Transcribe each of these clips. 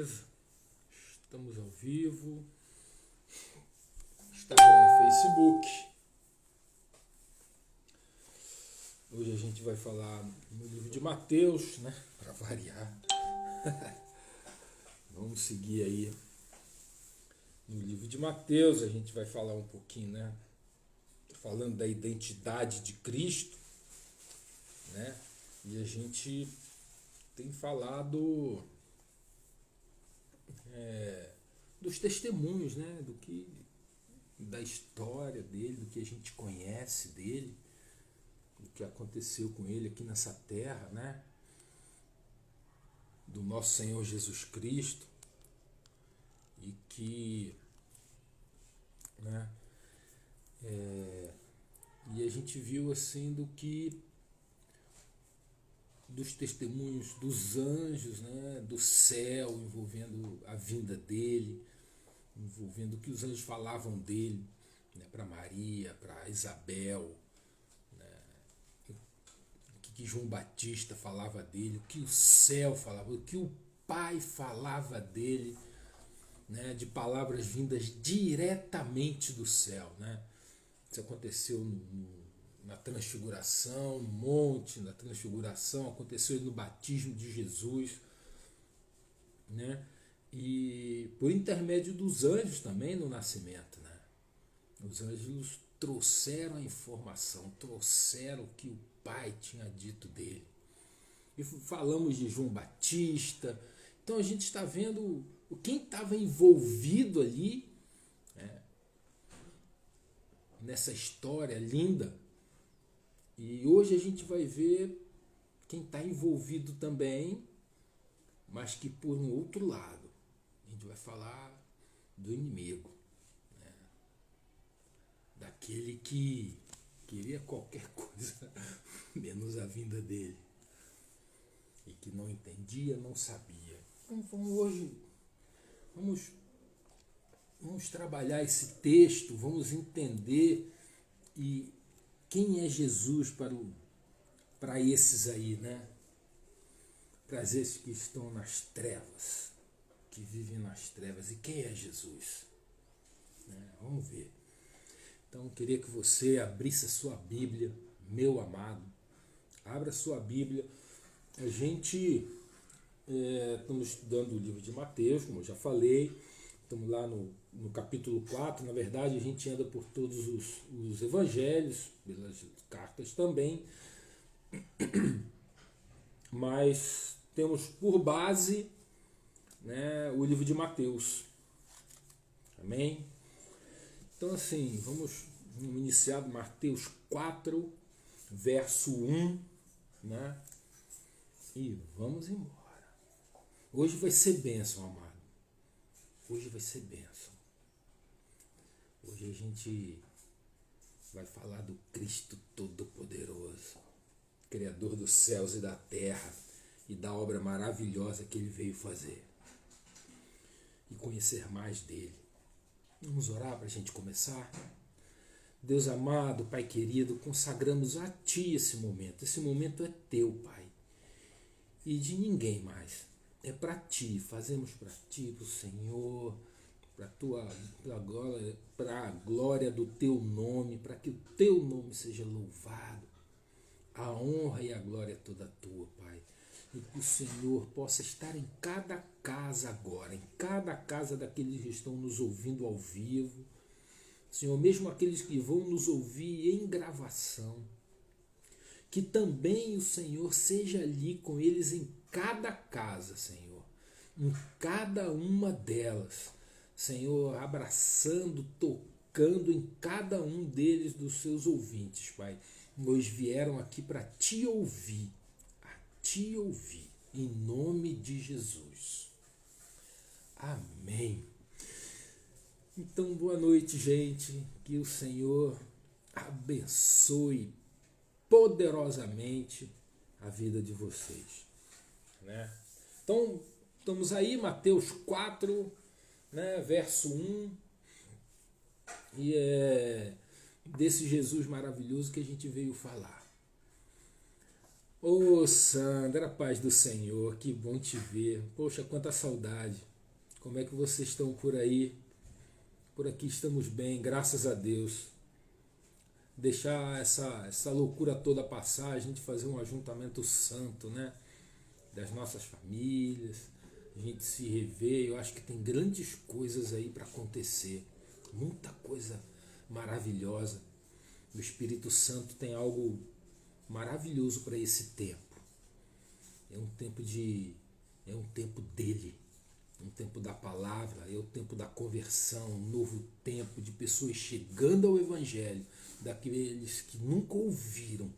beleza? Estamos ao vivo. Instagram, Facebook. Hoje a gente vai falar no livro de Mateus, né? Para variar. Vamos seguir aí no livro de Mateus. A gente vai falar um pouquinho, né? Falando da identidade de Cristo, né? E a gente tem falado dos testemunhos, né? Da história dele, do que a gente conhece dele, do que aconteceu com ele aqui nessa terra, né? Do nosso Senhor Jesus Cristo, e que, né? E a gente viu assim dos testemunhos dos anjos, né, do céu, envolvendo a vinda dele, envolvendo o que os anjos falavam dele, né, para Maria, para Isabel, né, o que João Batista falava dele, o que o céu falava, o que o Pai falava dele, né, de palavras vindas diretamente do céu, né? Isso aconteceu na transfiguração, no monte, na transfiguração, aconteceu no batismo de Jesus, né? E por intermédio dos anjos também no nascimento, né? Os anjos trouxeram a informação, trouxeram o que o Pai tinha dito dele. E falamos de João Batista. Então a gente está vendo quem estava envolvido ali, né, nessa história linda. E hoje a gente vai ver quem está envolvido também, mas que por um outro lado. A gente vai falar do inimigo, né? Daquele que queria qualquer coisa menos a vinda dele, e que não entendia, não sabia. Então hoje vamos trabalhar esse texto, vamos entender e quem é Jesus para esses aí, né? Para esses que estão nas trevas, que vivem nas trevas. E quem é Jesus? Vamos ver. Então, eu queria que você abrisse a sua Bíblia, meu amado. Abra a sua Bíblia. A gente estamos estudando o livro de Mateus, como eu já falei. Estamos lá no capítulo 4. Na verdade, a gente anda por todos os evangelhos, pelas cartas também. Mas temos por base, né, o livro de Mateus. Amém? Então, assim, vamos iniciar Mateus 4, verso 1, né? E vamos embora. Hoje vai ser bênção, amado. Hoje vai ser bênção. Hoje a gente vai falar do Cristo Todo-Poderoso, Criador dos céus e da terra, e da obra maravilhosa que Ele veio fazer. E conhecer mais dEle. Vamos orar para a gente começar? Deus amado, Pai querido, consagramos a Ti esse momento. Esse momento é Teu, Pai. E de ninguém mais. É para Ti, fazemos para Ti, para o Senhor, para a glória do Teu nome, para que o Teu nome seja louvado. A honra e a glória é toda Tua, Pai. E que o Senhor possa estar em cada casa agora, em cada casa daqueles que estão nos ouvindo ao vivo. Senhor, mesmo aqueles que vão nos ouvir em gravação, que também o Senhor seja ali com eles em cada casa, Senhor, em cada uma delas, Senhor, abraçando, tocando em cada um deles, dos seus ouvintes, Pai. Eles vieram aqui para Te ouvir, em nome de Jesus. Amém. Então, boa noite, gente, que o Senhor abençoe poderosamente a vida de vocês, né? Então, estamos aí, Mateus 4, né, verso 1, e é desse Jesus maravilhoso que a gente veio falar. Ô Sandra, paz do Senhor, que bom te ver. Poxa, quanta saudade. Como é que vocês estão por aí? Por aqui estamos bem, graças a Deus. Deixar essa loucura toda passar, a gente fazer um ajuntamento santo, né? Das nossas famílias, a gente se rever. Eu acho que tem grandes coisas aí para acontecer, muita coisa maravilhosa. O Espírito Santo tem algo maravilhoso para esse tempo. É um tempo dele, um tempo da palavra, é o tempo da conversão, um novo tempo de pessoas chegando ao Evangelho, daqueles que nunca ouviram,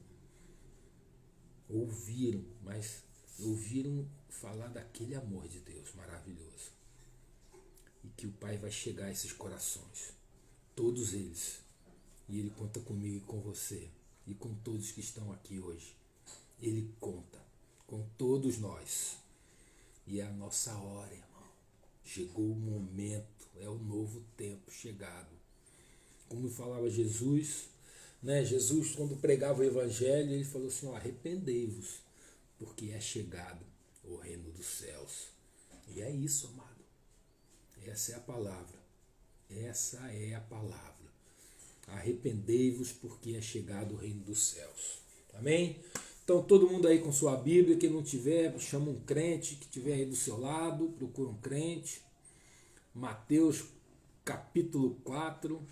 mas ouviram falar daquele amor de Deus maravilhoso. E que o Pai vai chegar a esses corações, todos eles. E Ele conta comigo e com você, e com todos que estão aqui hoje. Ele conta com todos nós. E é a nossa hora, irmão. Chegou o momento, é o novo tempo chegado. Como falava Jesus, né? Jesus, quando pregava o Evangelho, ele falou assim: arrependei-vos, porque é chegado o reino dos céus. E é isso, amado. Essa é a palavra. Essa é a palavra. Arrependei-vos, porque é chegado o reino dos céus. Amém? Então, todo mundo aí com sua Bíblia, quem não tiver, chama um crente que estiver aí do seu lado, procura um crente. Mateus capítulo 4,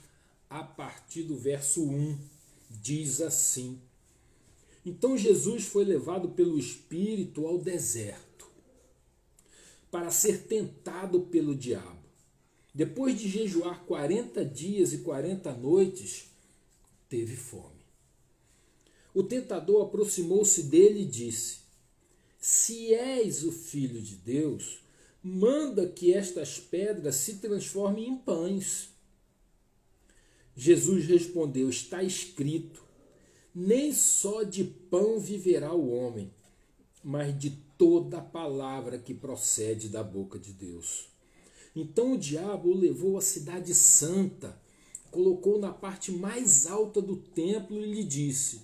a partir do verso 1, diz assim: Então Jesus foi levado pelo Espírito ao deserto, para ser tentado pelo diabo. Depois de jejuar 40 dias e 40 noites, teve fome. O tentador aproximou-se dele e disse: Se és o Filho de Deus, manda que estas pedras se transformem em pães. Jesus respondeu: Está escrito, nem só de pão viverá o homem, mas de toda a palavra que procede da boca de Deus. Então o diabo o levou à cidade santa, colocou na parte mais alta do templo e lhe disse: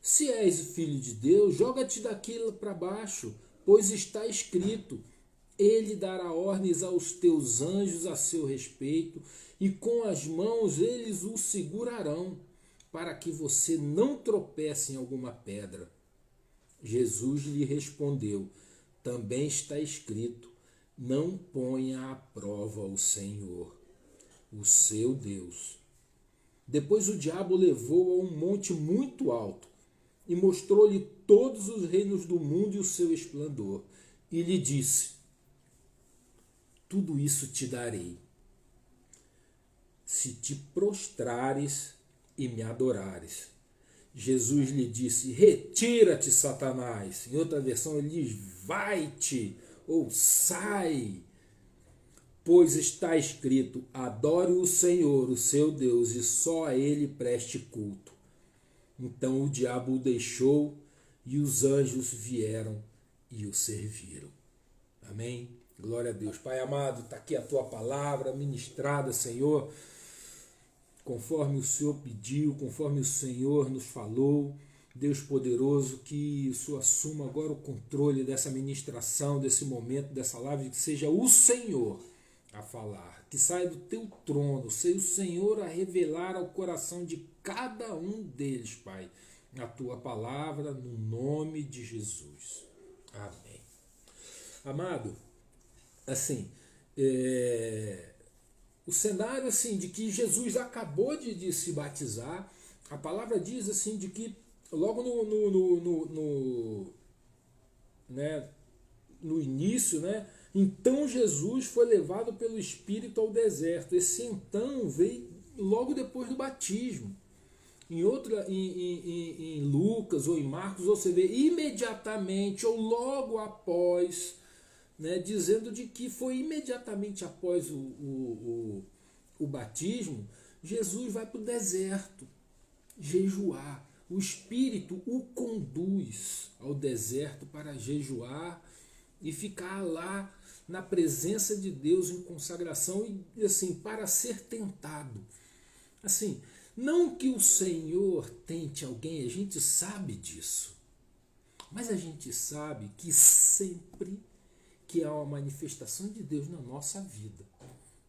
Se és o Filho de Deus, joga-te daqui para baixo, pois está escrito: Ele dará ordens aos teus anjos a seu respeito, e com as mãos eles o segurarão, para que você não tropece em alguma pedra. Jesus lhe respondeu: Também está escrito: Não ponha à prova o Senhor, o seu Deus. Depois o diabo o levou a um monte muito alto e mostrou-lhe todos os reinos do mundo e o seu esplendor. E lhe disse: Tudo isso te darei, se te prostrares e me adorares. Jesus lhe disse: Retira-te, Satanás. Em outra versão ele diz: Vai-te, ou sai, pois está escrito: Adore o Senhor, o seu Deus, e só a ele preste culto. Então o diabo o deixou e os anjos vieram e o serviram. Amém? Glória a Deus. Pai amado, está aqui a tua palavra ministrada, Senhor, conforme o Senhor pediu, conforme o Senhor nos falou. Deus poderoso, que o Senhor assuma agora o controle dessa ministração, desse momento, dessa live, que seja o Senhor a falar, que saia do teu trono, seja o Senhor a revelar ao coração de cada um deles, Pai, a tua palavra, no nome de Jesus. Amém. Amado, assim, o cenário assim de que Jesus acabou de se batizar, a palavra diz assim de que logo no início, né? Então Jesus foi levado pelo Espírito ao deserto. Esse então veio logo depois do batismo. Em Lucas ou em Marcos você vê imediatamente ou logo após, né, dizendo de que foi imediatamente após o batismo, Jesus vai para o deserto jejuar. O Espírito o conduz ao deserto para jejuar e ficar lá na presença de Deus em consagração e assim, para ser tentado. Assim, não que o Senhor tente alguém, a gente sabe disso. Mas a gente sabe que sempre que que há uma manifestação de Deus na nossa vida,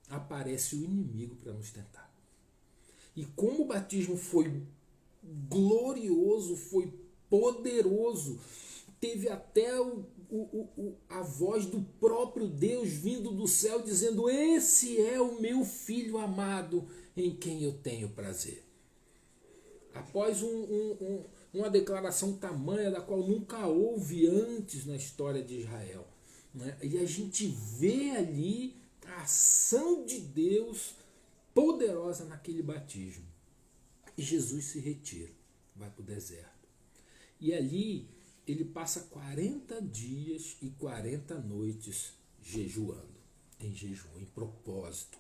aparece o inimigo para nos tentar. E como o batismo foi glorioso, foi poderoso, teve até a voz do próprio Deus vindo do céu dizendo: esse é o meu filho amado em quem eu tenho prazer. Após uma declaração tamanha da qual nunca houve antes na história de Israel, né? E a gente vê ali a ação de Deus poderosa naquele batismo. E Jesus se retira, vai para o deserto. E ali ele passa 40 dias e 40 noites jejuando, em jejum, em propósito.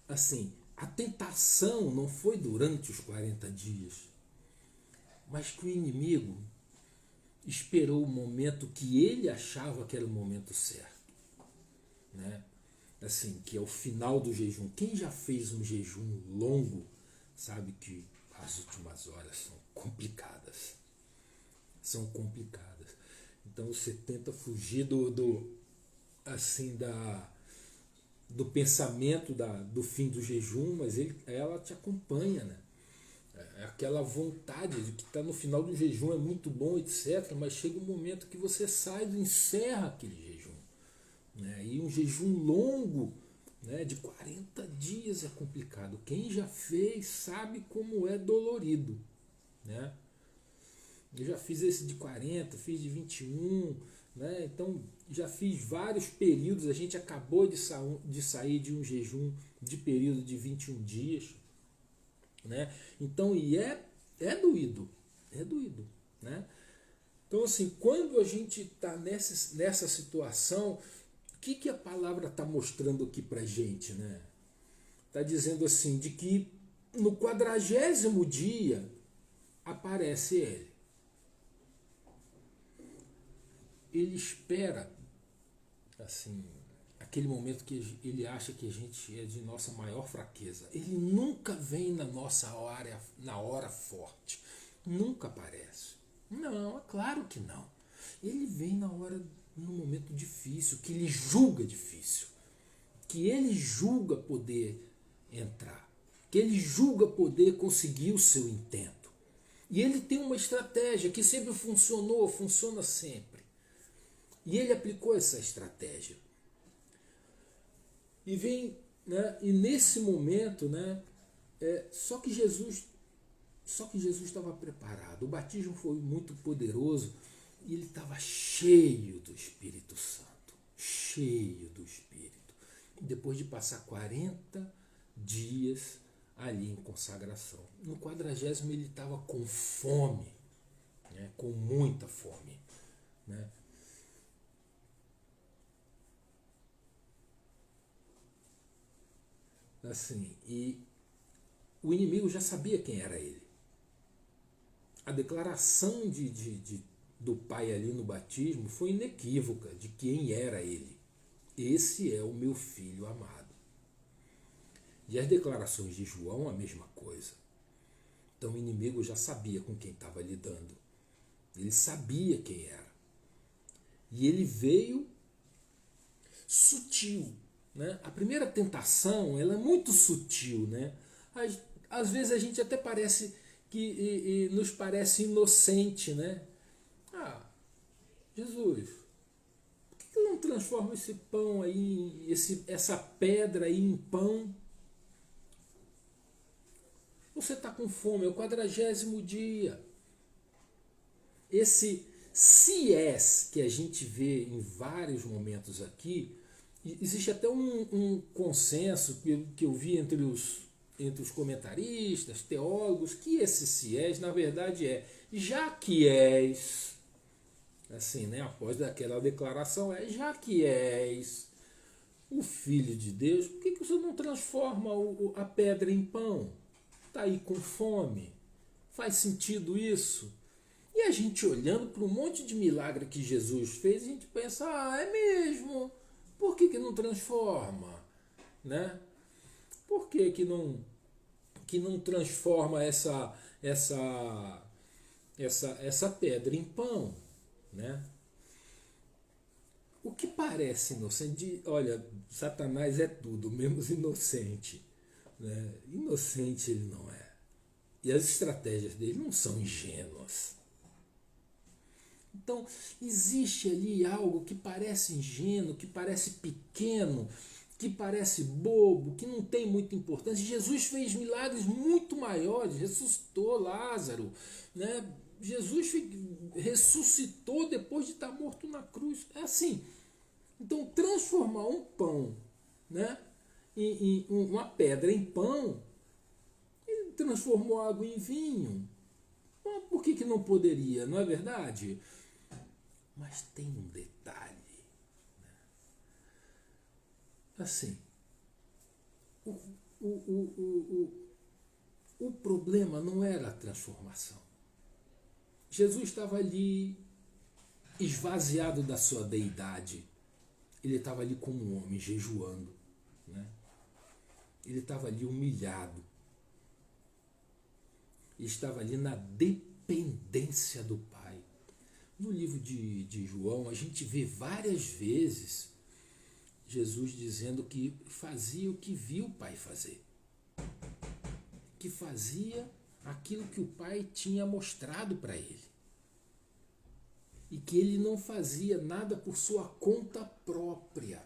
Assim, a tentação não foi durante os 40 dias, mas que o inimigo esperou o momento que ele achava que era o momento certo, né? Assim, que é o final do jejum. Quem já fez um jejum longo sabe que as últimas horas são complicadas. São complicadas. Então você tenta fugir do pensamento do fim do jejum, mas ela te acompanha, né? É aquela vontade de que está no final do jejum é muito bom, etc. Mas chega um momento que você sai e encerra aquele jejum, né? E um jejum longo, né, de 40 dias é complicado. Quem já fez sabe como é dolorido, né? Eu já fiz esse de 40, fiz de 21, né? Então já fiz vários períodos. A gente acabou de sair de um jejum de período de 21 dias, né? Então, é doído, né? Então, assim, quando a gente está nessa situação, o que a palavra está mostrando aqui para a gente, né? Está dizendo assim, de que no 40º dia aparece ele. Ele espera, assim, aquele momento que ele acha que a gente é de nossa maior fraqueza. Ele nunca vem na hora forte. Nunca aparece. Não, é claro que não. Ele vem no momento difícil, que ele julga difícil. Que ele julga poder entrar. Que ele julga poder conseguir o seu intento. E ele tem uma estratégia que sempre funcionou, funciona sempre. E ele aplicou essa estratégia. E vem, né, e nesse momento, né, só que Jesus estava preparado. O batismo foi muito poderoso e ele estava cheio do Espírito Santo, cheio do Espírito. E depois de passar 40 dias ali em consagração, no 40º ele estava com fome, né, com muita fome, né? Assim, e o inimigo já sabia quem era ele. A declaração do pai ali no batismo foi inequívoca de quem era ele. Esse é o meu filho amado. E as declarações de João, a mesma coisa. Então o inimigo já sabia com quem estava lidando. Ele sabia quem era. E ele veio sutil, né? A primeira tentação, ela é muito sutil, né? Às vezes a gente até parece que nos parece inocente, né? Ah, Jesus, por que não transforma esse pão aí, essa pedra aí em pão? Você está com fome, é o 40º dia. Esse se és que a gente vê em vários momentos aqui, existe até um consenso que eu vi entre os comentaristas, teólogos, que esse se és, na verdade, já que és, assim, né, após aquela declaração, já que és o Filho de Deus, por que você não transforma a pedra em pão? Está aí com fome? Faz sentido isso? E a gente olhando para um monte de milagre que Jesus fez, a gente pensa, é mesmo? Por que não transforma? Né? Por que não transforma essa pedra em pão? Né? o que parece inocente, olha, Satanás é tudo, menos inocente. Né? Inocente ele não é. E as estratégias dele não são ingênuas. Então, existe ali algo que parece ingênuo, que parece pequeno, que parece bobo, que não tem muita importância. Jesus fez milagres muito maiores, ressuscitou Lázaro, né? Jesus ressuscitou depois de estar morto na cruz. É assim. Então, transformar um pão, né, em uma pedra em pão, ele transformou água em vinho. Mas por que não poderia, não é verdade? Mas tem um detalhe. Assim, o, o problema não era a transformação. Jesus estava ali esvaziado da sua deidade. Ele estava ali como um homem jejuando. Né? Ele estava ali humilhado. Ele estava ali na dependência do Pai. No livro de João, a gente vê várias vezes Jesus dizendo que fazia o que viu o Pai fazer. Que fazia aquilo que o Pai tinha mostrado para ele. E que ele não fazia nada por sua conta própria.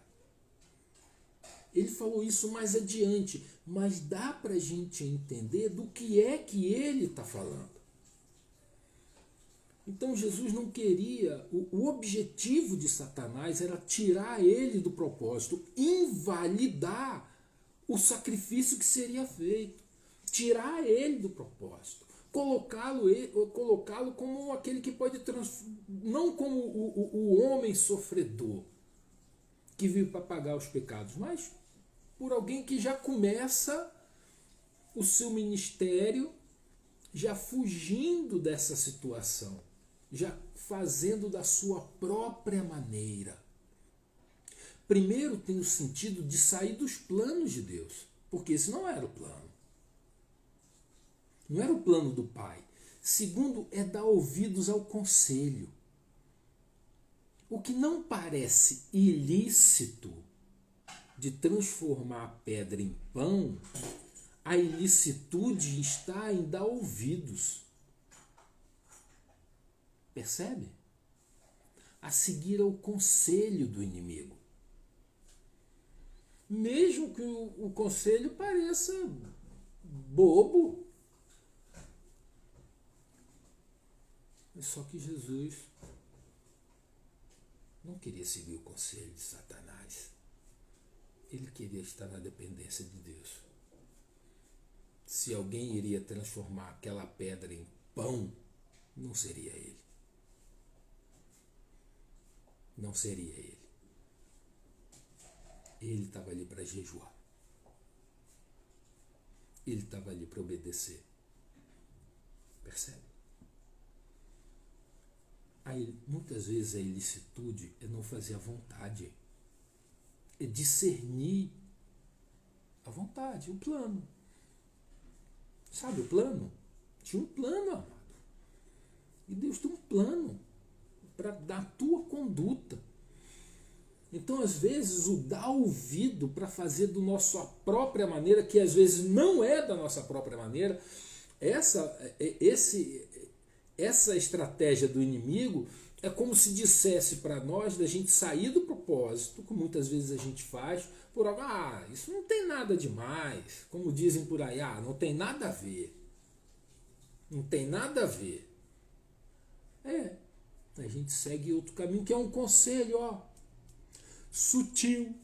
Ele falou isso mais adiante, mas dá para a gente entender do que é que ele está falando. Então Jesus não queria, o objetivo de Satanás era tirar ele do propósito, invalidar o sacrifício que seria feito, tirar ele do propósito, colocá-lo como aquele que pode não como o homem sofredor que vive para pagar os pecados, mas por alguém que já começa o seu ministério já fugindo dessa situação, já fazendo da sua própria maneira. Primeiro tem o sentido de sair dos planos de Deus, porque esse não era o plano. Não era o plano do Pai. Segundo, é dar ouvidos ao conselho. O que não parece ilícito de transformar a pedra em pão, a ilicitude está em dar ouvidos. Percebe? A seguir ao conselho do inimigo. Mesmo que o conselho pareça bobo. Só que Jesus não queria seguir o conselho de Satanás. Ele queria estar na dependência de Deus. Se alguém iria transformar aquela pedra em pão, não seria ele. Não seria ele. Ele estava ali para jejuar. Ele estava ali para obedecer. Percebe? Aí, muitas vezes a ilicitude é não fazer a vontade. É discernir a vontade, o plano. Sabe o plano? Tinha um plano, amado. E Deus tem um plano da tua conduta. Então, às essa o dar ouvido para fazer da nossa própria maneira, que às vezes não é da nossa própria maneira, essa estratégia do inimigo é como se dissesse para nós da gente sair do propósito, como muitas vezes a gente faz, por algo, isso não tem nada demais, como dizem por aí, não tem nada a ver. Não tem nada a ver. A gente segue outro caminho, que é um conselho, sutil,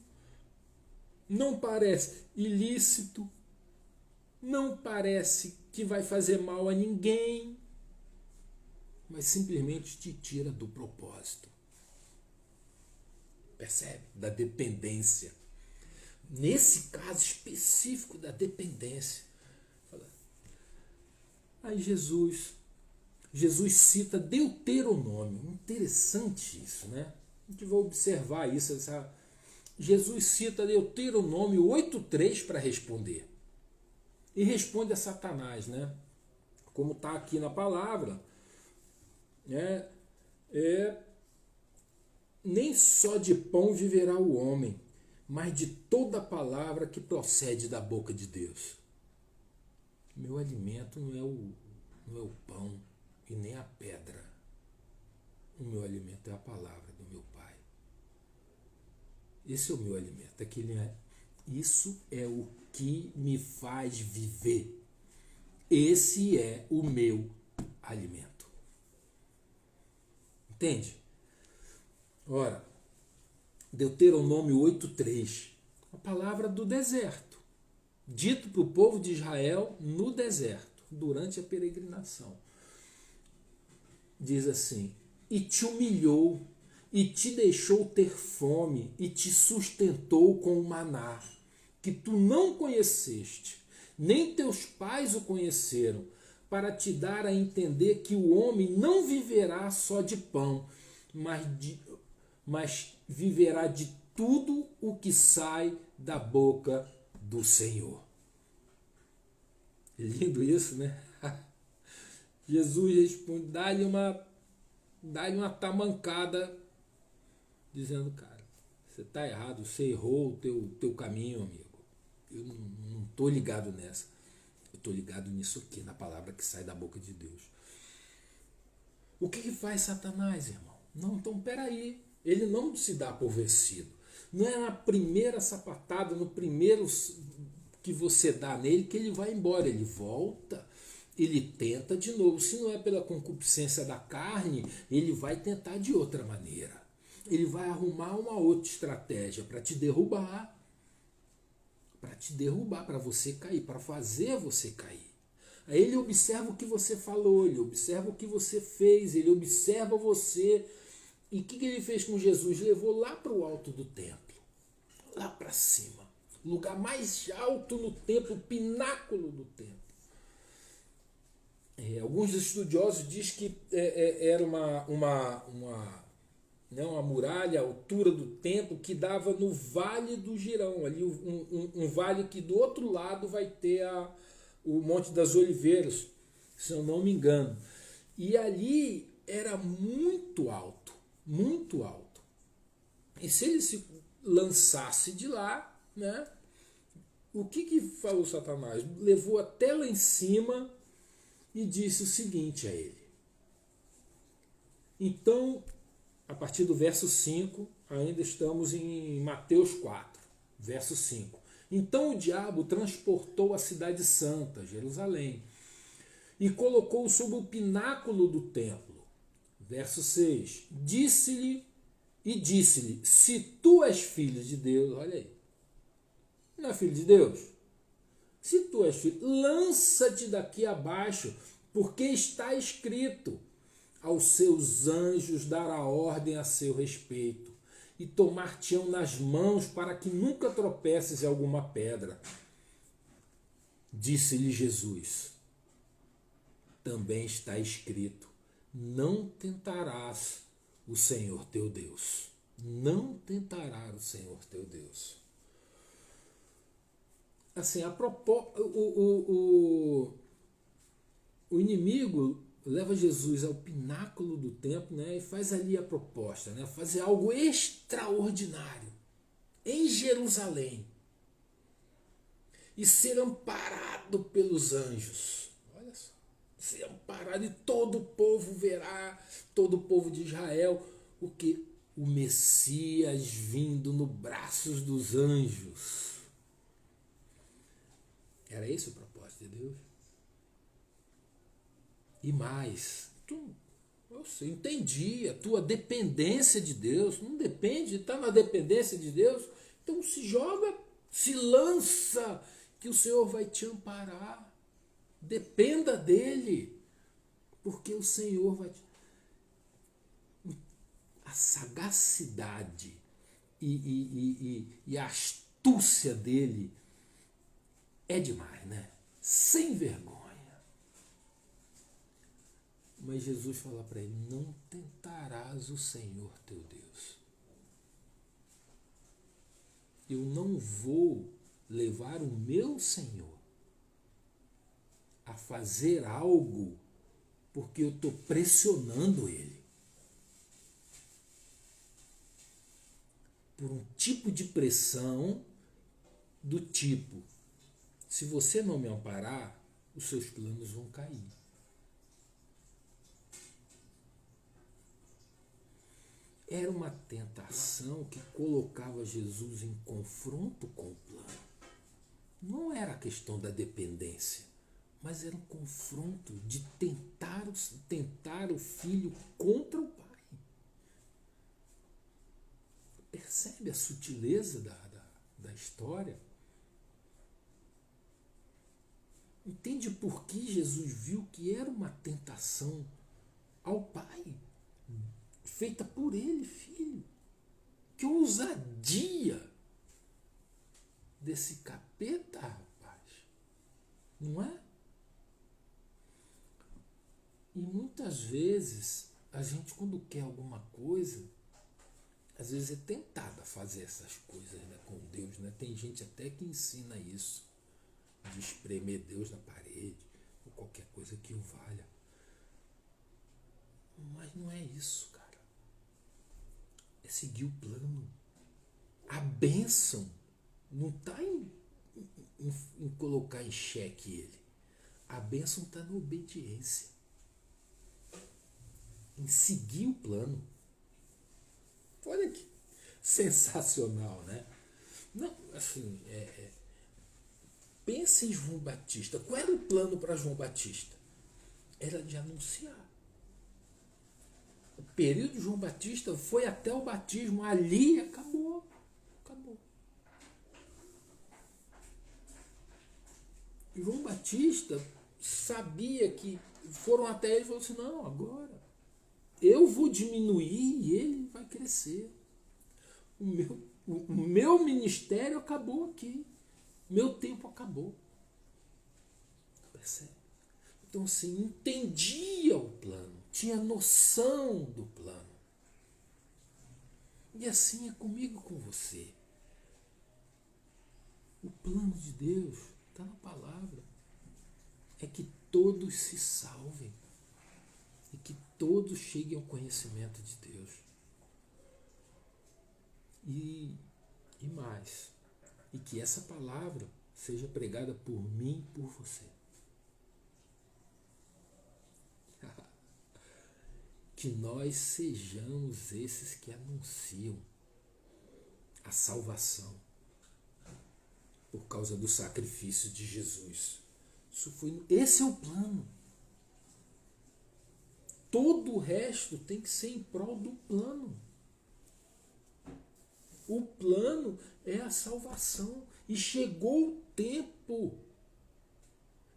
não parece ilícito, não parece que vai fazer mal a ninguém, mas simplesmente te tira do propósito. Percebe? Da dependência. Nesse caso específico da dependência. Aí Jesus cita Deuteronômio. Interessante isso, né? A gente vai observar isso. Jesus cita Deuteronômio 8,3 para responder. E responde a Satanás, né? Como está aqui na palavra. nem só de pão viverá o homem, mas de toda palavra que procede da boca de Deus. Meu alimento não é o pão e nem a pedra. O meu alimento é a palavra do meu Pai. Esse é o meu alimento. Isso é o que me faz viver. Esse é o meu alimento. Entende? Ora, Deuteronômio 8:3, a palavra do deserto, dito para o povo de Israel no deserto, durante a peregrinação. Diz assim: e te humilhou, e te deixou ter fome, e te sustentou com o maná, que tu não conheceste, nem teus pais o conheceram, para te dar a entender que o homem não viverá só de pão, mas viverá de tudo o que sai da boca do Senhor. Lindo isso, né? Jesus responde, dá-lhe uma tamancada, dizendo, cara, você está errado, você errou o teu caminho, amigo. Eu não estou ligado nessa. Eu estou ligado nisso aqui, na palavra que sai da boca de Deus. O que faz Satanás, irmão? Não, então peraí. Ele não se dá por vencido. Não é na primeira sapatada, no primeiro que você dá nele, que ele vai embora. Ele volta, ele tenta de novo. Se não é pela concupiscência da carne, ele vai tentar de outra maneira. Ele vai arrumar uma outra estratégia para te derrubar. Para você cair, para fazer você cair. Aí ele observa o que você falou, ele observa o que você fez, ele observa você. E o que ele fez com Jesus? Levou lá para o alto do templo, lá para cima, lugar mais alto no templo, o pináculo do templo. Alguns estudiosos dizem que era uma muralha, a altura do templo, que dava no Vale do Girão, ali um vale que do outro lado vai ter o Monte das Oliveiras, se eu não me engano. E ali era muito alto, muito alto. E se ele se lançasse de lá, né, o que falou Satanás? Levou até lá em cima e disse o seguinte a ele. Então, a partir do verso 5, ainda estamos em Mateus 4, verso 5. Então o diabo transportou a cidade santa, Jerusalém, e colocou-o sob o pináculo do templo. Verso 6. Disse-lhe, se tu és filho de Deus, olha aí, não é filho de Deus? Se tu és filho, lança-te daqui abaixo, porque está escrito, aos seus anjos dará ordem a seu respeito, e tomar-te-ão nas mãos para que nunca tropeces em alguma pedra. Disse-lhe Jesus, também está escrito, não tentarás o Senhor teu Deus. Não tentarás o Senhor teu Deus. Assim, o inimigo leva Jesus ao pináculo do templo, né, e faz ali a proposta, né, fazer algo extraordinário em Jerusalém e ser amparado pelos anjos. Olha só, ser amparado, e todo o povo verá, todo o povo de Israel, o que? O Messias vindo no braços dos anjos. Era esse o propósito de Deus? E mais, eu entendi a tua dependência de Deus, não depende, está na dependência de Deus, então se joga, se lança, que o Senhor vai te amparar. Dependa dele, porque o Senhor vai te... A sagacidade e a astúcia dele é demais, né? Sem vergonha. Mas Jesus fala para ele, não tentarás o Senhor teu Deus. Eu não vou levar o meu Senhor a fazer algo porque eu estou pressionando ele. por um tipo de pressão do tipo: se você não me amparar, os seus planos vão cair. Era uma tentação que colocava Jesus em confronto com o plano. Não era a questão da dependência, mas era um confronto de tentar o filho contra o pai. Percebe a sutileza da história? Entende por que Jesus viu que era uma tentação ao pai, feita por ele, filho? Que ousadia desse capeta, rapaz. Não é? E muitas vezes, a gente quando quer alguma coisa, às vezes é tentado a fazer essas coisas, né, com Deus. Né? Tem gente até que ensina isso, de espremer Deus na parede, ou qualquer coisa que o valha. Mas não é isso, cara. É seguir o plano. A bênção não está em colocar em xeque ele. A bênção está na obediência. Em seguir o plano. Olha que sensacional, né? Não, assim, pensa em João Batista. Qual era o plano para João Batista? Era de anunciar. O período de João Batista foi até o batismo. Ali acabou. Acabou. João Batista sabia que foram até ele e falou assim: não, agora eu vou diminuir e ele vai crescer. O meu ministério acabou aqui. Meu tempo acabou. Percebe? Então, assim, entendia o plano. Tinha noção do plano. E assim é comigo e com você. O plano de Deus está na palavra. É que todos se salvem. E que todos cheguem ao conhecimento de Deus. E mais. E que essa palavra seja pregada por mim e por você. Que nós sejamos esses que anunciam a salvação por causa do sacrifício de Jesus. Esse é o plano. Todo o resto tem que ser em prol do plano. O plano é a salvação. E chegou o tempo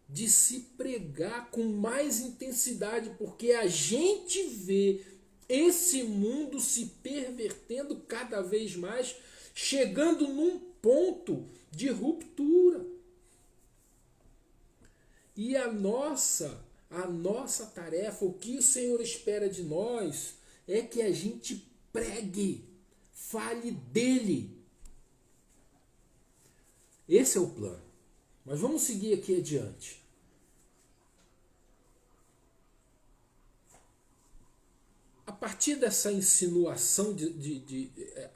de se pregar com mais intensidade, porque a gente vê esse mundo se pervertendo cada vez mais, chegando num ponto de ruptura. E a nossa tarefa, o que o Senhor espera de nós, é que a gente pregue, fale dele. Esse é o plano. Mas vamos seguir aqui adiante. A partir dessa insinuação,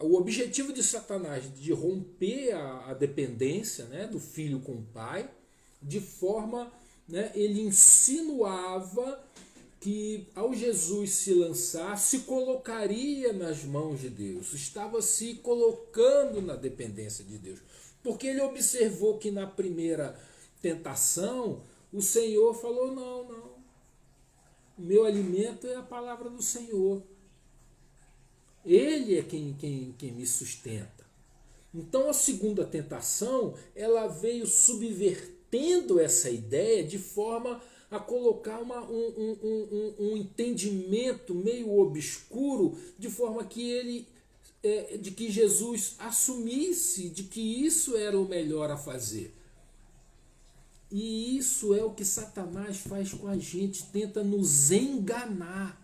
o objetivo de Satanás de romper a dependência, né, do filho com o pai, de forma, né, ele insinuava que ao Jesus se lançar, se colocaria nas mãos de Deus, estava se colocando na dependência de Deus. Porque ele observou que na primeira tentação, o Senhor falou: não, o meu alimento é a palavra do Senhor. Ele é quem me sustenta. Então a segunda tentação, ela veio subvertendo essa ideia de forma a colocar um entendimento meio obscuro, de forma que de que Jesus assumisse de que isso era o melhor a fazer. E isso é o que Satanás faz com a gente, tenta nos enganar,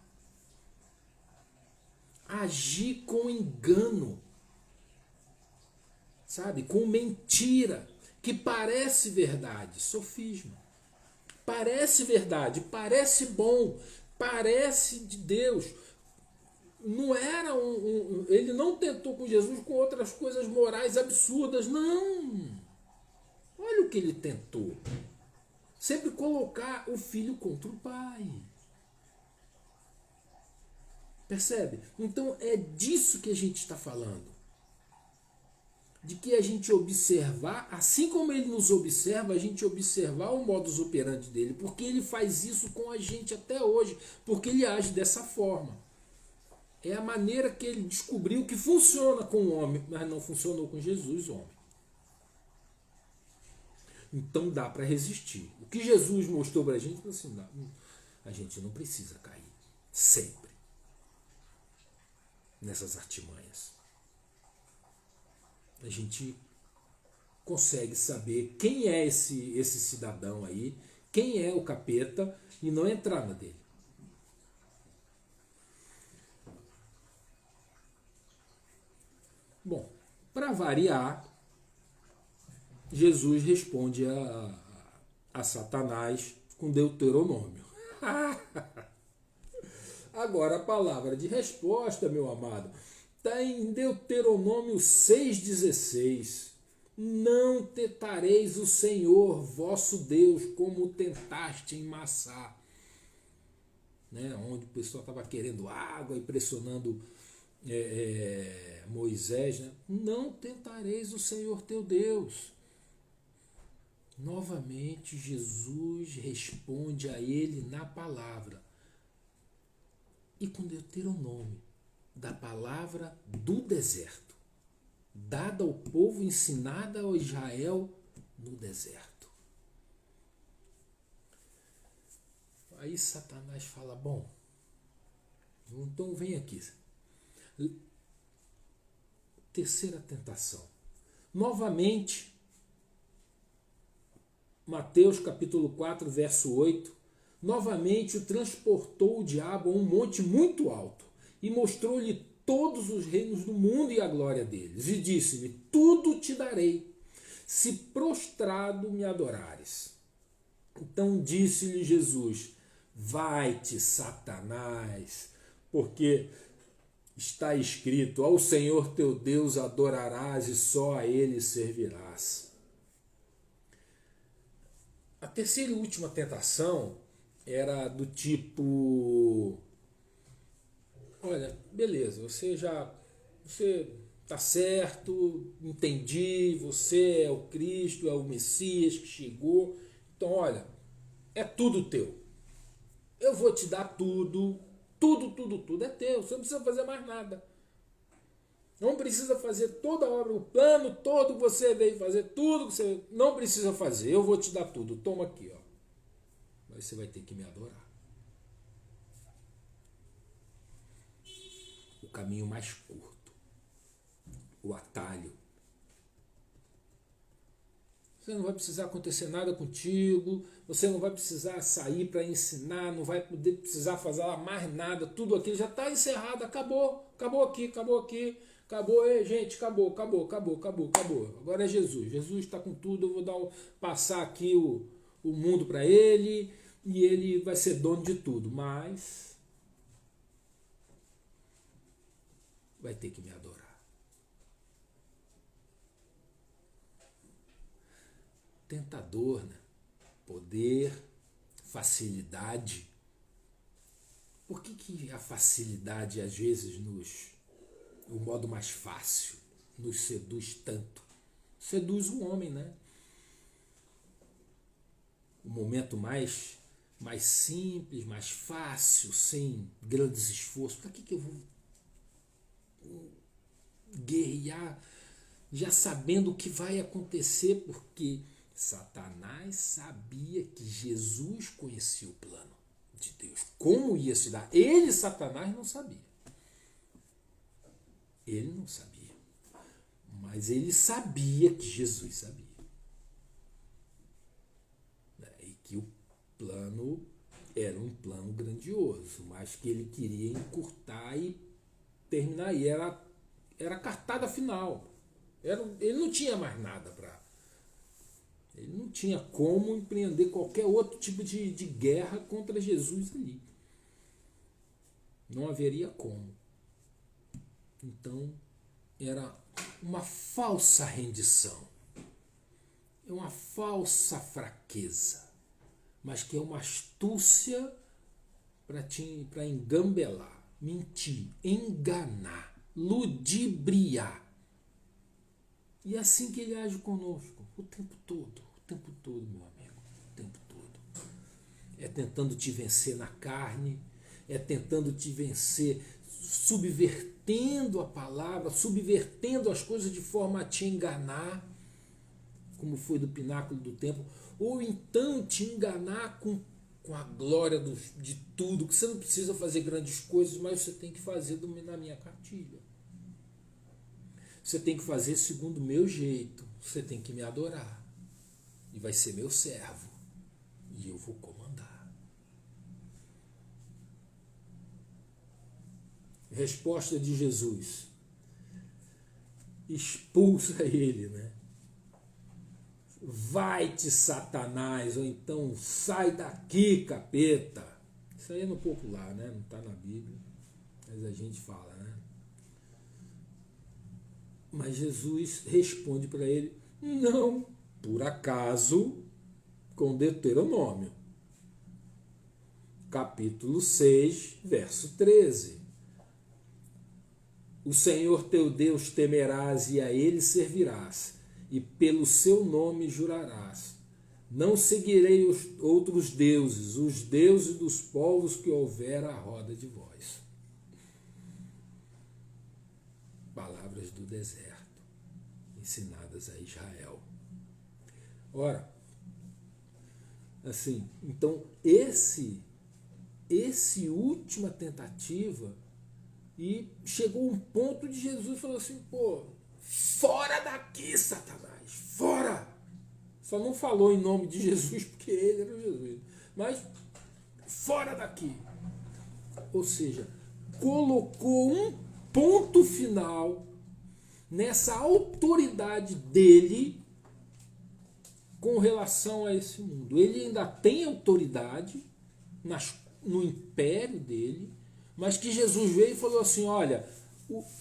agir com engano, sabe, com mentira, que parece verdade, sofisma, parece verdade, parece bom, parece de Deus. não era ele não tentou com Jesus com outras coisas morais absurdas, não. Olha o que ele tentou. Sempre colocar o filho contra o pai. Percebe? Então é disso que a gente está falando. De que a gente observar, assim como ele nos observa, a gente observar o modus operandi dele, porque ele faz isso com a gente até hoje, porque ele age dessa forma. É a maneira que ele descobriu que funciona com o homem, mas não funcionou com Jesus, homem. Então dá para resistir. O que Jesus mostrou para a gente, assim, não, a gente não precisa cair sempre nessas artimanhas. A gente consegue saber quem é esse cidadão aí, quem é o capeta, e não entrar na dele. Bom, para variar, Jesus responde a Satanás com Deuteronômio. Agora a palavra de resposta, meu amado, está em Deuteronômio 6,16. Não tentareis o Senhor vosso Deus como tentaste em Massá. Né? Onde o pessoal estava querendo água e pressionando Moisés. Né? Não tentareis o Senhor teu Deus. Novamente Jesus responde a ele na palavra. E com Deuteronômio, da palavra do deserto, dada ao povo, ensinada a Israel no deserto. Aí Satanás fala, bom, então vem aqui. Terceira tentação. Novamente, Mateus capítulo 4, verso 8, novamente o transportou o diabo a um monte muito alto e mostrou-lhe todos os reinos do mundo e a glória deles. E disse-lhe, tudo te darei, se prostrado me adorares. Então disse-lhe Jesus, vai-te, Satanás, porque está escrito, ao Senhor teu Deus adorarás e só a ele servirás. A terceira e última tentação era do tipo, olha, beleza, você está certo, entendi, você é o Cristo, é o Messias que chegou, então olha, é tudo teu. Eu vou te dar tudo, tudo é teu, você não precisa fazer mais nada. Não precisa fazer toda a obra, o plano todo que você veio fazer, tudo que você não precisa fazer, eu vou te dar tudo, toma aqui, ó. Mas você vai ter que me adorar. O caminho mais curto, o atalho. Você não vai precisar acontecer nada contigo, você não vai precisar sair para ensinar, não vai poder precisar fazer mais nada, tudo aquilo já está encerrado, acabou aqui. Acabou, gente, acabou. Agora é Jesus. Jesus está com tudo, eu vou passar aqui o mundo para ele e ele vai ser dono de tudo. Mas vai ter que me adorar. Tentador, né? Poder, facilidade. Por que a facilidade às vezes o modo mais fácil nos seduz tanto? Seduz o homem, né? O momento mais simples, mais fácil, sem grandes esforços. Para que eu vou guerrear já sabendo o que vai acontecer? Porque Satanás sabia que Jesus conhecia o plano de Deus. Como ia se dar? Ele, Satanás, não sabia. Ele não sabia, mas ele sabia que Jesus sabia. E que o plano era um plano grandioso, mas que ele queria encurtar e terminar. E era a cartada final. Ele não tinha mais nada para... Ele não tinha como empreender qualquer outro tipo de guerra contra Jesus ali. Não haveria como. Então, era uma falsa rendição, é uma falsa fraqueza, mas que é uma astúcia para engambelar, mentir, enganar, ludibriar. E é assim que ele age conosco, o tempo todo, meu amigo, o tempo todo. É tentando te vencer na carne, é tentando te vencer subvertendo a palavra, subvertendo as coisas de forma a te enganar, como foi do pináculo do templo, ou então te enganar com a glória de tudo, que você não precisa fazer grandes coisas, mas você tem que fazer na minha cartilha. Você tem que fazer segundo o meu jeito, você tem que me adorar, e vai ser meu servo, e eu vou comandar. Resposta de Jesus: expulsa ele, né? Vai-te, Satanás, ou então sai daqui, capeta. Isso aí é no popular, né? Não está na Bíblia, mas a gente fala, né? Mas Jesus responde para ele: não, por acaso, com Deuteronômio, capítulo 6, verso 13. O Senhor teu Deus temerás e a ele servirás, e pelo seu nome jurarás. Não seguirei os outros deuses, os deuses dos povos que houver à roda de vós. Palavras do deserto, ensinadas a Israel. Ora, assim, então esse última tentativa, e chegou um ponto de Jesus falou assim: pô, fora daqui, Satanás, fora! Só não falou em nome de Jesus porque ele era Jesus, mas fora daqui. Ou seja, colocou um ponto final nessa autoridade dele com relação a esse mundo. Ele ainda tem autoridade no império dele, mas que Jesus veio e falou assim: olha,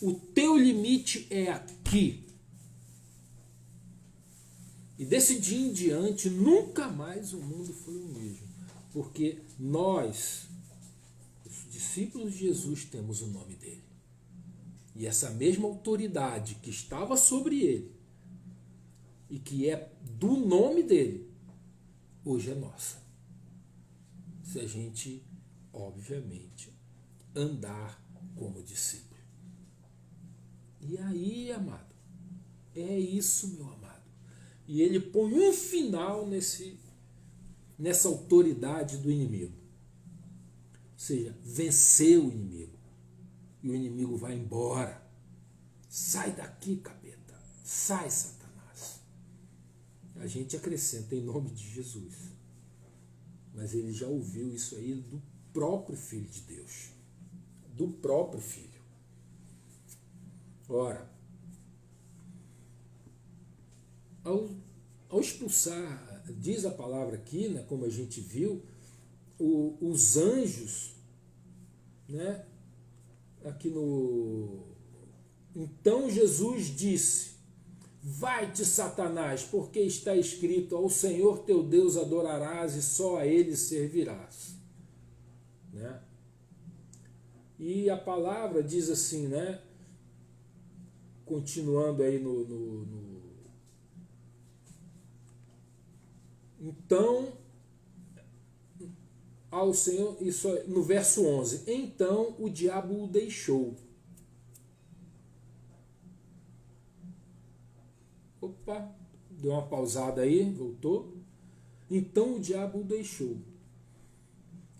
o teu limite é aqui. E desse dia em diante, nunca mais o mundo foi o mesmo. Porque nós, os discípulos de Jesus, temos o nome dele. E essa mesma autoridade que estava sobre ele, e que é do nome dele, hoje é nossa. Se a gente, obviamente, andar como discípulo. E aí, amado, é isso, meu amado. E ele põe um final nessa autoridade do inimigo. Ou seja, vencer o inimigo. E o inimigo vai embora. Sai daqui, capeta. Sai, Satanás. A gente acrescenta em nome de Jesus. Mas ele já ouviu isso aí do próprio Filho de Deus. Do próprio Filho. Ora, ao expulsar, diz a palavra aqui, né, como a gente viu, os anjos, né, aqui no... Então Jesus disse: vai-te, Satanás, porque está escrito: ao Senhor teu Deus adorarás e só a ele servirás. Né? E a palavra diz assim, né, continuando aí então, ao Senhor, isso no verso 11, então o diabo o deixou. Opa, deu uma pausada aí, voltou. Então o diabo o deixou.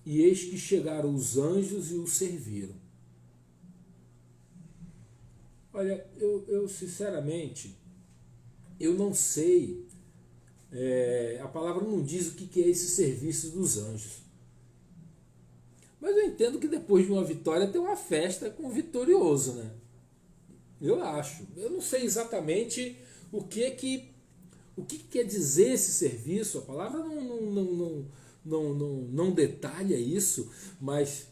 E eis que chegaram os anjos e o serviram. Olha, eu sinceramente, eu não sei, a palavra não diz o que é esse serviço dos anjos. Mas eu entendo que depois de uma vitória tem uma festa com o vitorioso, né? Eu acho. Eu não sei exatamente o que quer dizer esse serviço. A palavra não detalha isso, mas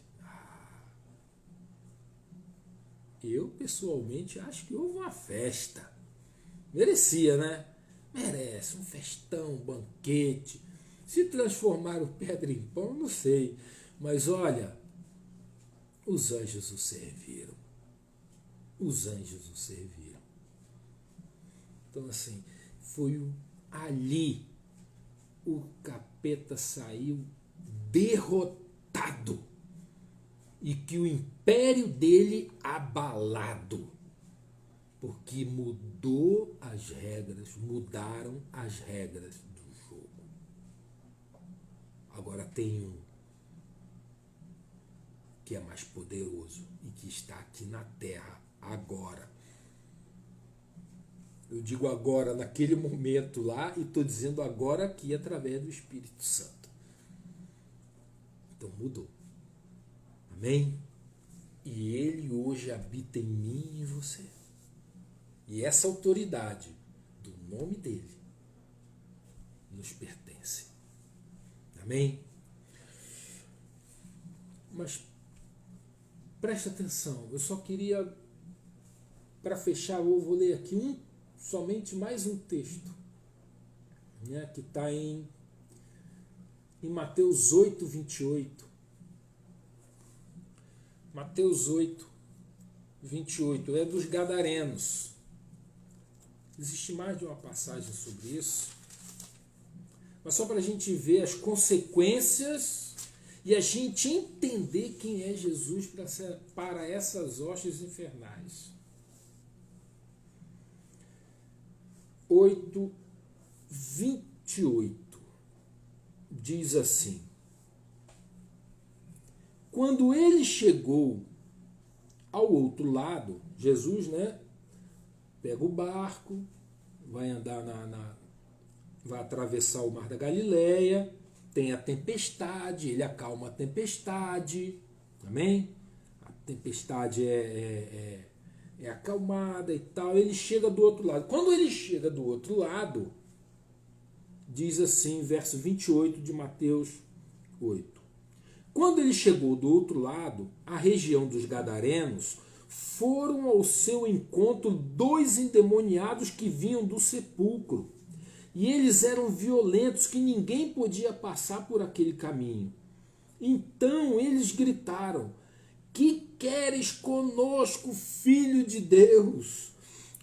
Eu, pessoalmente, acho que houve uma festa. Merecia, né? Merece um festão, um banquete. Se transformaram pedra em pão, não sei. Mas olha, os anjos o serviram. Os anjos o serviram. Então, assim, foi ali o capeta saiu derrotado e que o império dele abalado, porque mudou as regras, mudaram as regras do jogo. Agora tem um que é mais poderoso e que está aqui na terra agora. Eu digo agora, naquele momento lá, e estou dizendo agora aqui através do Espírito Santo. Então mudou. Amém? E ele hoje habita em mim e em você. E essa autoridade do nome dele nos pertence. Amém? Mas preste atenção, eu só queria, para fechar, eu vou ler aqui somente mais um texto, né, que está em Mateus 8, 28. Mateus 8, 28, é dos Gadarenos. Existe mais de uma passagem sobre isso, mas só para a gente ver as consequências e a gente entender quem é Jesus para essas hostes infernais. 8, 28 diz assim: quando ele chegou ao outro lado, Jesus, né, pega o barco, vai andar vai atravessar o mar da Galileia, tem a tempestade, ele acalma a tempestade, amém? A tempestade é acalmada e tal, ele chega do outro lado. Quando ele chega do outro lado, diz assim, verso 28 de Mateus 8. Quando ele chegou do outro lado, a região dos Gadarenos, foram ao seu encontro 2 endemoniados que vinham do sepulcro. E eles eram violentos, que ninguém podia passar por aquele caminho. Então eles gritaram: que queres conosco, Filho de Deus?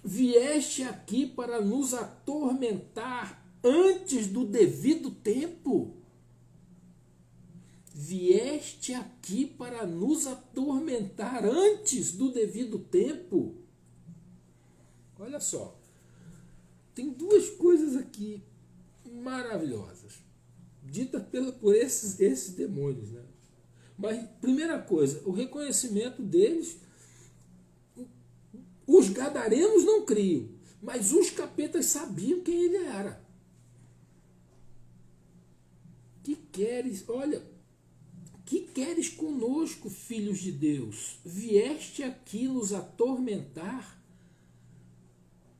Vieste aqui para nos atormentar antes do devido tempo? Vieste aqui para nos atormentar antes do devido tempo? Olha só, tem 2 coisas aqui maravilhosas, ditas por esses demônios, né? Mas, primeira coisa, o reconhecimento deles, os gadarenos não criam, mas os capetas sabiam quem ele era. Que queres conosco, filhos de Deus? Vieste aqui nos atormentar?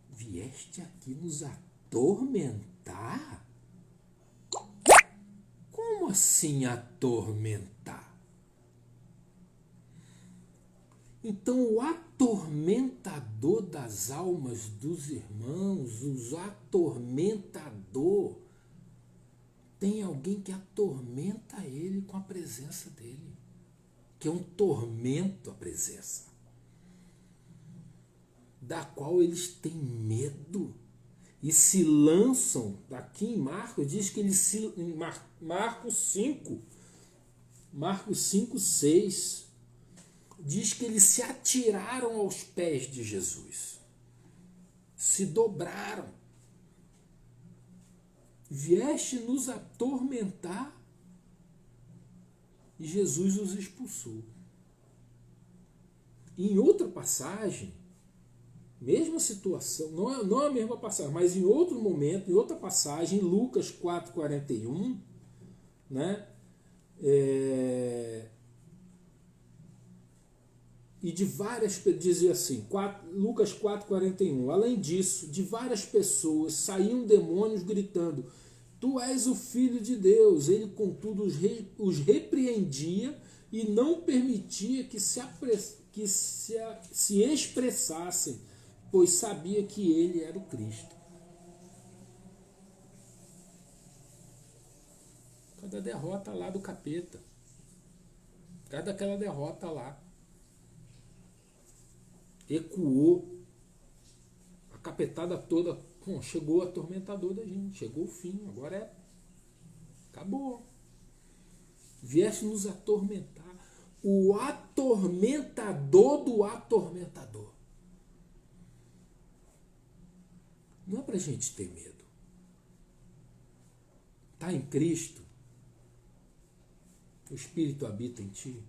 Vieste aqui nos atormentar? Como assim atormentar? Então, o atormentador das almas dos irmãos, o atormentador, tem alguém que atormenta ele com a presença dele, que é um tormento a presença, da qual eles têm medo e se lançam. Aqui em Marcos diz que eles em Marcos 5, 6, diz que eles se atiraram aos pés de Jesus, se dobraram. Vieste nos atormentar, e Jesus os expulsou. Em outra passagem, mesma situação, não a mesma passagem, mas em outro momento, em outra passagem, Lucas 4,41, né? E de várias, dizia assim, Lucas 4,41, além disso, de várias pessoas saíam demônios gritando: tu és o Filho de Deus. Ele, contudo, os repreendia e não permitia que se que se expressassem, pois sabia que ele era o Cristo. Cada derrota lá do capeta. Cada aquela derrota lá. Ecoou. A capetada toda. Chegou o atormentador da gente. Chegou o fim. Agora acabou. Vieste nos atormentar. O atormentador do atormentador. Não é pra gente ter medo. Tá em Cristo. O Espírito habita em ti.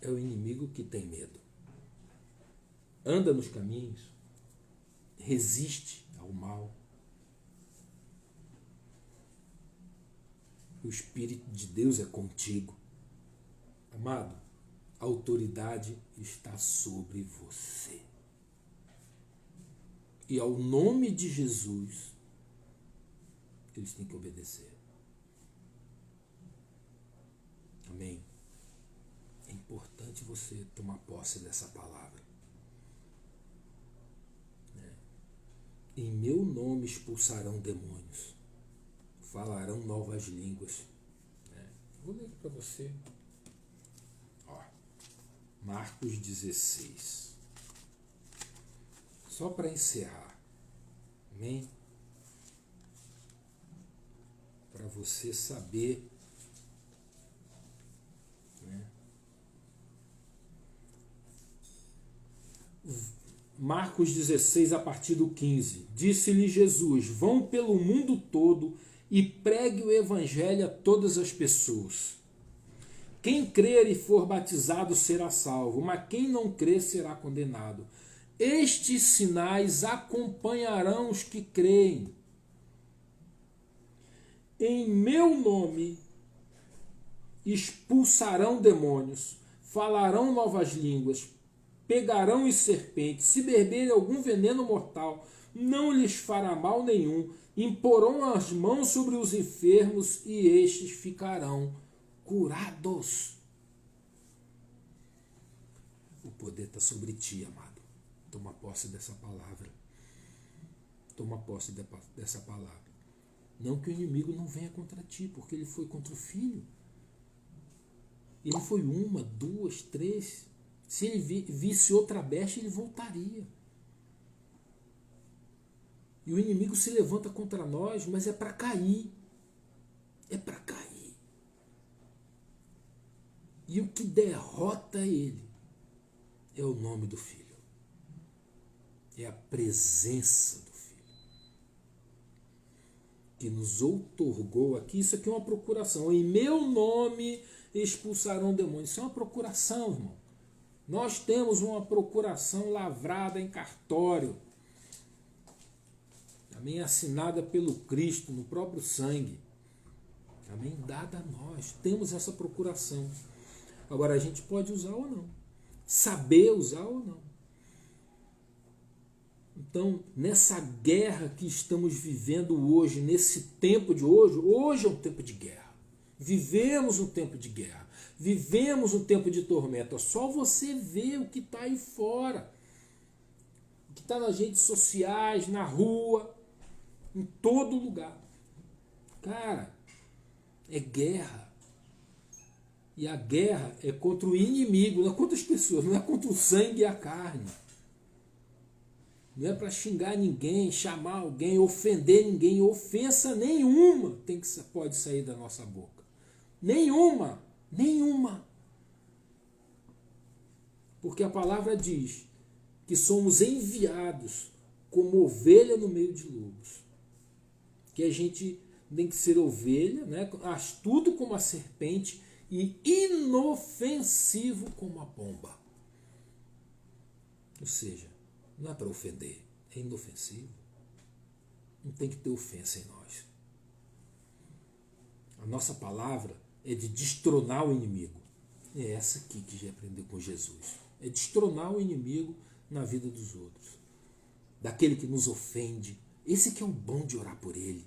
É o inimigo que tem medo. Anda nos caminhos. Resiste ao mal. O Espírito de Deus é contigo. Amado, a autoridade está sobre você. E ao nome de Jesus, eles têm que obedecer. Amém? É importante você tomar posse dessa palavra. Em meu nome expulsarão demônios. Falarão novas línguas. Vou ler aqui para você. Marcos 16. Só para encerrar. Amém? Para você saber. Marcos 16, a partir do 15. Disse-lhe Jesus: vão pelo mundo todo e pregue o evangelho a todas as pessoas. Quem crer e for batizado será salvo, mas quem não crer será condenado. Estes sinais acompanharão os que creem. Em meu nome expulsarão demônios, falarão novas línguas, pegarão em serpentes, se beberem algum veneno mortal, não lhes fará mal nenhum, imporão as mãos sobre os enfermos e estes ficarão curados. O poder está sobre ti, amado. Toma posse dessa palavra. Toma posse dessa palavra. Não que o inimigo não venha contra ti, porque ele foi contra o filho. Ele foi 1, 2, 3. Se ele visse outra besta, ele voltaria. E o inimigo se levanta contra nós, mas é para cair. É para cair. E o que derrota ele é o nome do Filho. É a presença do Filho. Que nos outorgou aqui. Isso aqui é uma procuração. Em meu nome expulsarão demônios. Isso é uma procuração, irmão. Nós temos uma procuração lavrada em cartório. Amém? Assinada pelo Cristo, no próprio sangue. Amém? Dada a nós. Temos essa procuração. Agora, a gente pode usar ou não. Saber usar ou não. Então, nessa guerra que estamos vivendo hoje, nesse tempo de hoje é um tempo de guerra. Vivemos um tempo de guerra. Vivemos um tempo de tormenta. Só você vê o que está aí fora. O que está nas redes sociais, na rua, em todo lugar. Cara, é guerra. E a guerra é contra o inimigo, não é contra as pessoas, não é contra o sangue e a carne. Não é para xingar ninguém, chamar alguém, ofender ninguém. Ofensa nenhuma pode sair da nossa boca. Nenhuma. Nenhuma. Porque a palavra diz que somos enviados como ovelha no meio de lobos. Que a gente tem que ser ovelha, né? Astuto como a serpente e inofensivo como a pomba. Ou seja, não é para ofender, é inofensivo. Não tem que ter ofensa em nós. A nossa palavra é de destronar o inimigo. É essa aqui que já aprendeu com Jesus. É destronar o inimigo na vida dos outros. Daquele que nos ofende. Esse que é o bom de orar por ele.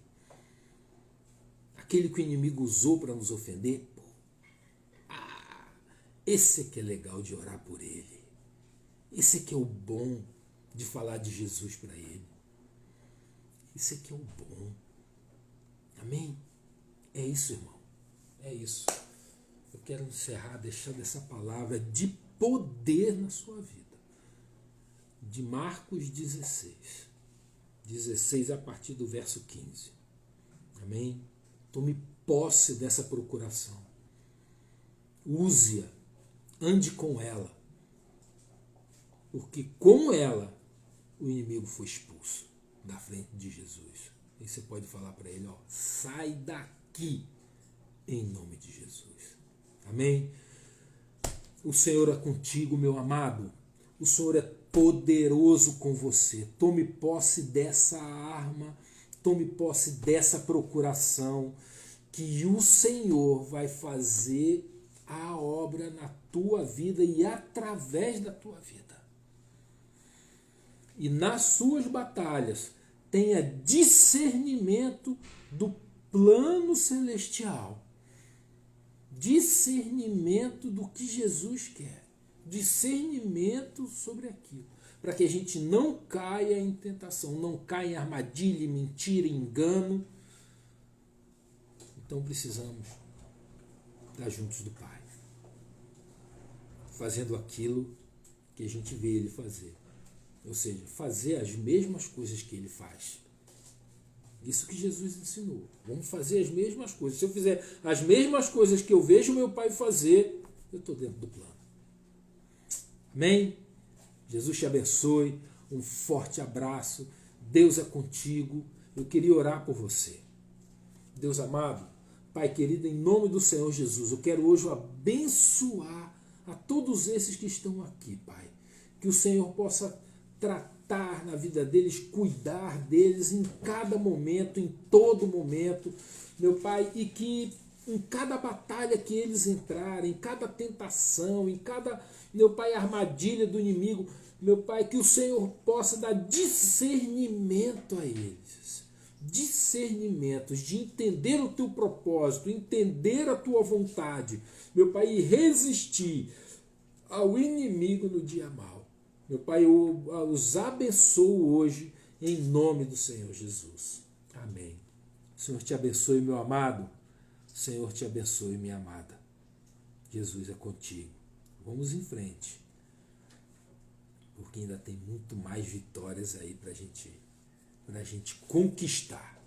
Aquele que o inimigo usou para nos ofender. Esse é que é legal de orar por ele. Esse é que é o bom de falar de Jesus para ele. Esse é que é o bom. Amém? É isso, irmão. É isso. Eu quero encerrar deixando essa palavra de poder na sua vida. De Marcos 16. 16 a partir do verso 15. Amém? Tome posse dessa procuração. Use-a. Ande com ela. Porque com ela o inimigo foi expulso da frente de Jesus. E você pode falar para ele, ó, sai daqui em nome de Jesus. Amém? O Senhor é contigo, meu amado. O Senhor é poderoso com você. Tome posse dessa arma, tome posse dessa procuração, que o Senhor vai fazer a obra na tua vida e através da tua vida. E nas suas batalhas, tenha discernimento do plano celestial. Discernimento do que Jesus quer. Discernimento sobre aquilo. Para que a gente não caia em tentação, não caia em armadilha, mentira, engano. Então precisamos estar juntos do Pai. Fazendo aquilo que a gente vê Ele fazer. Ou seja, fazer as mesmas coisas que Ele faz. Isso que Jesus ensinou. Vamos fazer as mesmas coisas. Se eu fizer as mesmas coisas que eu vejo meu Pai fazer, eu estou dentro do plano. Amém? Jesus te abençoe. Um forte abraço. Deus é contigo. Eu queria orar por você. Deus amado, Pai querido, em nome do Senhor Jesus, eu quero hoje abençoar a todos esses que estão aqui, Pai. Que o Senhor possa tratar na vida deles, cuidar deles em cada momento, em todo momento, meu Pai, e que em cada batalha que eles entrarem, em cada tentação, em cada, meu Pai, armadilha do inimigo, meu Pai, que o Senhor possa dar discernimento a eles. Discernimentos de entender o teu propósito, entender a tua vontade, meu Pai, e resistir ao inimigo no dia mau. Meu Pai, eu os abençoo hoje em nome do Senhor Jesus. Amém. O Senhor te abençoe, meu amado. O Senhor te abençoe, minha amada. Jesus é contigo. Vamos em frente, porque ainda tem muito mais vitórias aí para a gente conquistar.